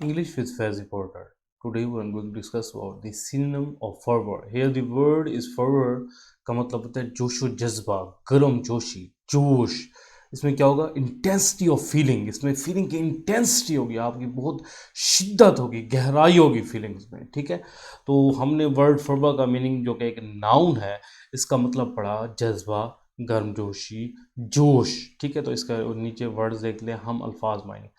English with Fazzy Porter. Today we are going to discuss about the synonym of fervor. Here the word is fervor का मतलब होता है जोशो जज्बा, गर्म जोशी, जोश। इसमें क्या होगा? Intensity of feeling. इसमें फीलिंग की इंटेंसिटी होगी, आपकी बहुत शिद्दत होगी, गहराई होगी फीलिंग्स में। ठीक है, तो हमने वर्ड फर्वा का मीनिंग जो कि एक नाउन है, इसका मतलब पड़ा जज्बा, गर्मजोशी, जोश। ठीक है, तो इसका नीचे वर्ड्स देख लें हम, अल्फाज मायने: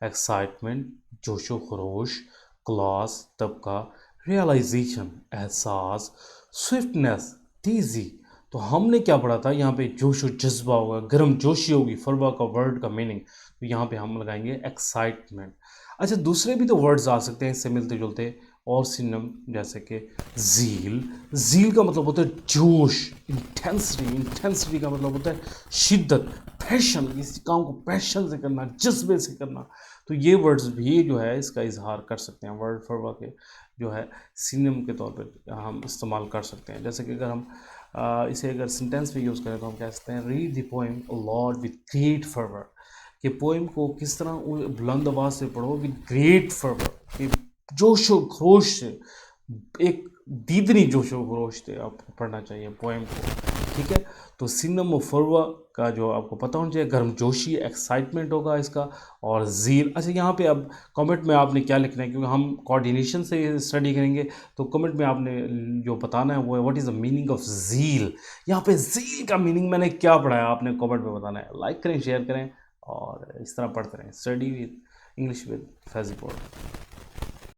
एक्साइटमेंट, जोशो खरोश, क्लास, तबका, रियलाइजेशन, एहसास, स्विफ्टनेस, तेज़ी। तो हमने क्या पढ़ा था? यहाँ पे जोशो जज्बा होगा, गर्म जोशी होगी, फरवा का वर्ड का मीनिंग, तो यहाँ पे हम लगाएंगे एक्साइटमेंट। अच्छा, दूसरे भी तो वर्ड्स आ सकते हैं इससे मिलते जुलते और सिनम, जैसे कि ज़ील। ज़ील का मतलब होता है जोश, इंटेंसिटी। इंटेंसिटी का मतलब होता है शिद्दत, पैशन, किसी काम को पैशन से करना, जज्बे से करना। तो ये वर्ड्स भी जो है इसका इजहार कर सकते हैं, वर्ड फॉरवर्ड के जो है सिनम के तौर पर हम इस्तेमाल कर सकते हैं। जैसे कि अगर हम इसे अगर सेंटेंस में यूज़ करें तो हम कह सकते हैं read the poem Lord with great fervour. कि पोइम को किस तरह बुलंद आवाज़ से पढ़ो, विद ग्रेट फर्वर, कि जोशो खरोश से, एक दीदनी जोशो खरोश से आपको पढ़ना चाहिए पोइम को। ठीक है, तो सिनम और फरवा का जो आपको पता होना चाहिए, गर्मजोशी, एक्साइटमेंट होगा इसका, और ज़ील। अच्छा, यहाँ पे अब कमेंट में आपने क्या लिखना है, क्योंकि हम कोऑर्डिनेशन से स्टडी करेंगे, तो कमेंट में आपने जो बताना है वो है what is the meaning of zeal. यहाँ पे ज़ील का मीनिंग मैंने क्या पढ़ाया, आपने कमेंट में बताना है। लाइक करें, शेयर करें और इस तरह पढ़ते रहें। Study with English with Faizi board.